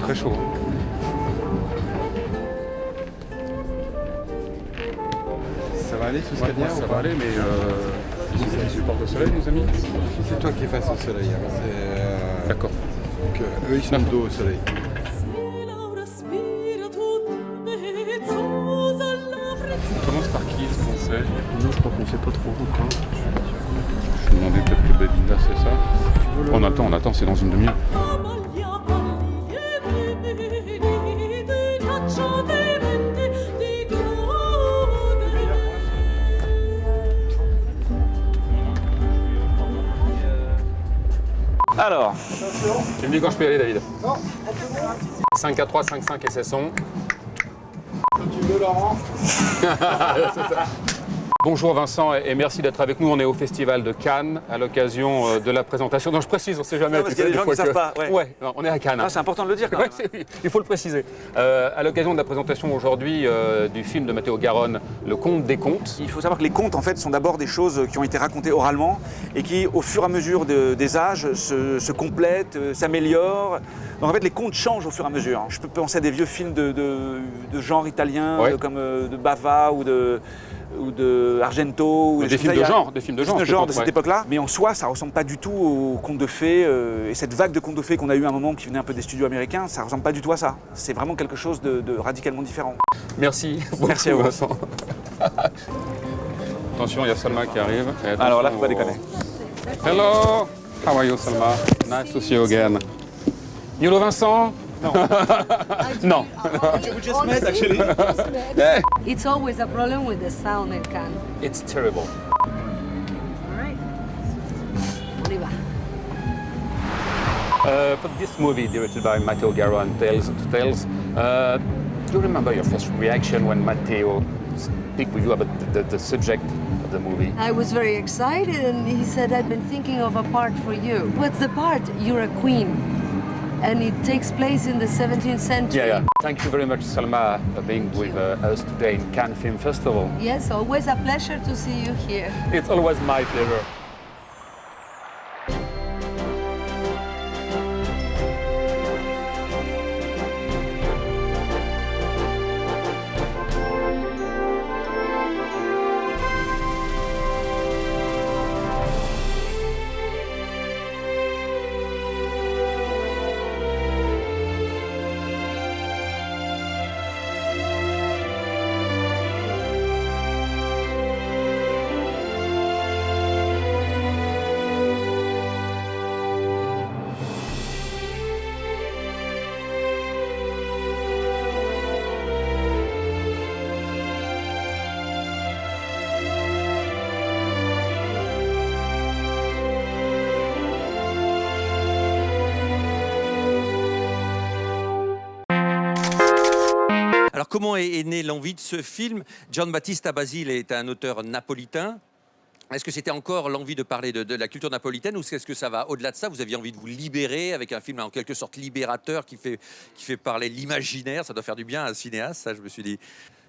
très chaud. Ça va aller, tout ce Ouais, moi, ça va aller, mais ils supportent le soleil, nos amis. C'est toi qui es face au soleil. Hein. D'accord. Donc, eux, ils sont de dos au soleil. On commence par qui, est-ce qu'on sait? Non, je crois qu'on ne sait pas trop encore. Je me demandais peut-être que Belinda, c'est ça. On attend, c'est dans une demi-heure. Alors, Tu me dis quand je peux y aller, David? 5-4-3, 5-5 et c'est son. Tu veux, Laurent? Bonjour Vincent et merci d'être avec nous. On est au Festival de Cannes à l'occasion de la présentation. Non, je précise, on ne sait jamais. Non, parce qu'il y a des gens qui ne savent pas. Ouais, non, on est à Cannes. ah, c'est important de le dire quand Ouais, même. oui, il faut le préciser. À l'occasion de la présentation aujourd'hui du film de Matteo Garonne, Le Conte des Contes. Il faut savoir que les contes, en fait, sont d'abord des choses qui ont été racontées oralement et qui, au fur et à mesure des âges, se complètent, s'améliorent. Donc en fait, les contes changent au fur et à mesure. Je peux penser à des vieux films de genre italien, Ouais. comme de Bava ou de Argento. Ou Des films de genre, des films de genre. de cette époque-là. Mais en soi, ça ne ressemble pas du tout aux contes de fées. Et cette vague de contes de fées qu'on a eu à un moment qui venait un peu des studios américains, ça ne ressemble pas du tout à ça. C'est vraiment quelque chose de radicalement différent. Merci. Merci à vous. Vincent. Attention, il y a Salma qui arrive. Et attention Alors là, faut pas déconner. Hello, how are you, Salma? Nice to see you again. You know Vincent? Non. We just met, actually. It's always a problem with the sound in Cannes. It's terrible. All right. Oliva. For this movie directed by Matteo Garonne, Tales, do you remember your first reaction when Matteo speak with you about the subject of the movie? I was very excited, and he said, I've been thinking of a part for you. What's the part? You're a queen. And it takes place in the 17th century. Yeah. Thank you very much, Salma, for being with us today in Cannes Film Festival. Yes, always a pleasure to see you here. It's always my pleasure. Alors, comment est née l'envie de ce film? Giambattista Basile est un auteur napolitain. Est-ce que c'était encore l'envie de parler de la culture napolitaine ou est-ce que ça va au-delà de ça? Vous aviez envie de vous libérer avec un film en quelque sorte libérateur qui fait parler l'imaginaire. Ça doit faire du bien à un cinéaste, ça, je me suis dit.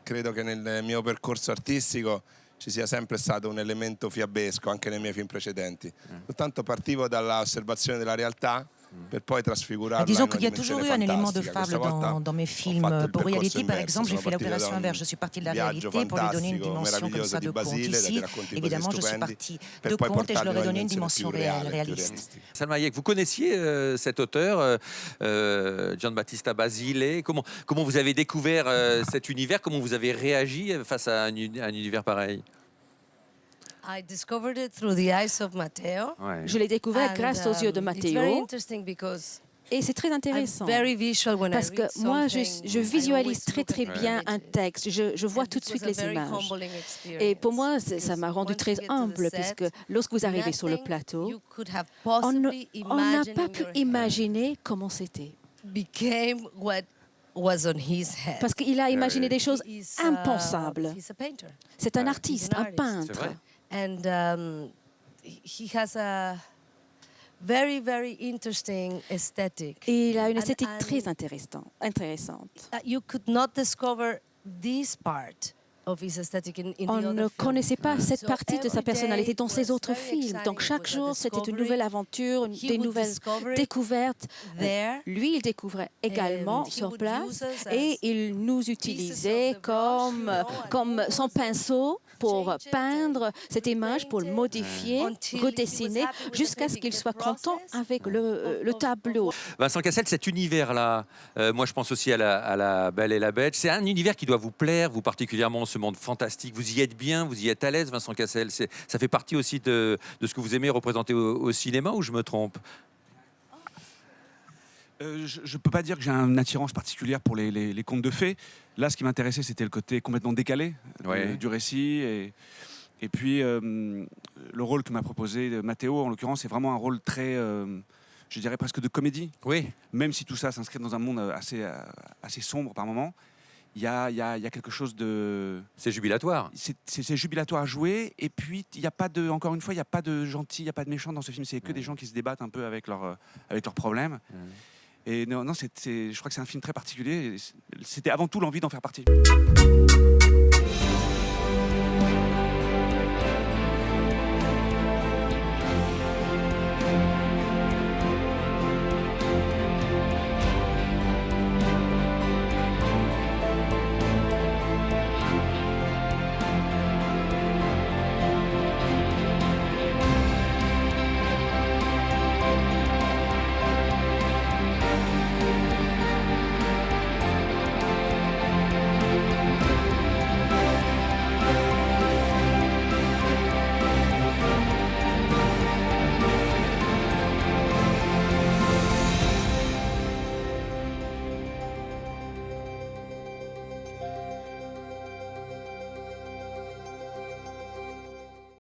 Credo che nel mio percorso artistico ci sia sempre stato un elemento fiabesco anche nei miei film precedenti. Soltanto partivo dall'osservazione della realtà per poi trasfigurarla Disons in una qu'il y a toujours eu un dimensione élément de fantastica. fable Questa volta dans mes ho films. fatto il Pour Reality, percorso par inverso, exemple, j'ai sono fait partito l'opération da un inverse. Je suis partie de la viaggio réalité pour lui donner une fantastico, dimension comme ça meraviglioso di de conte Basile, ici. dei racconti Évidemment, je suis stupendi, partie per de poi conte et je leur ai portarli donné une in una dimension dimensione più reale, più réaliste. realistica. Salma Hayek, vous connaissiez cet auteur, Giambattista Basile. Comment vous avez découvert cet univers? Comment vous avez réagi face à un univers pareil? I discovered it through the eyes of Matteo. Ouais. Je l'ai découvert And, grâce aux yeux de It's very Matteo. interesting because Et c'est très I'm intéressant. very visual when Parce I que read moi, something. je I visualise always très look at bien the un images. texte. Je vois And tout de this suite was a les very images. humbling Et pour moi, experience, ça m'a because rendu once très you get to the humble, set, puisque lorsque vous arrivez sur le nothing plateau, you could have on possibly n'a imagined pas in pu your head imaginer comment c'était. became what was on his head. Parce qu'il a imaginé des choses He is, impensables. he's a painter. C'est un Ouais. artiste, He's an un artist. peintre. C'est vrai. And he has a very, very interesting aesthetic. Et il a une And- esthétique and, très intéressante. You could not discover this part On ne connaissait pas cette partie de sa personnalité dans ses autres films. Donc chaque jour, c'était une nouvelle aventure, des nouvelles découvertes. Lui, il découvrait également sur place et il nous utilisait comme son pinceau pour peindre cette image, pour le modifier, redessiner, jusqu'à ce qu'il soit content avec le tableau. Vincent Cassel, cet univers-là, moi je pense aussi à la Belle et la Bête, c'est un univers qui doit vous plaire, vous particulièrement, ce monde fantastique. Vous y êtes bien, vous y êtes à l'aise, Vincent Cassel. Ça fait partie aussi de ce que vous aimez représenter au cinéma, ou je me trompe? Je ne peux pas dire que j'ai une attirance particulière pour les contes de fées. Là, ce qui m'intéressait, c'était le côté complètement décalé du récit. Et puis, le rôle que m'a proposé Matteo, en l'occurrence, c'est vraiment un rôle très, je dirais presque de comédie. Oui. Même si tout ça s'inscrit dans un monde assez sombre par moments, il y a quelque chose de... C'est jubilatoire. C'est jubilatoire à jouer. Et puis, encore une fois, il n'y a pas de gentil, il n'y a pas de méchant dans ce film. C'est que des gens qui se débattent un peu avec leurs problèmes. Et non, je crois que c'est un film très particulier. C'était avant tout l'envie d'en faire partie.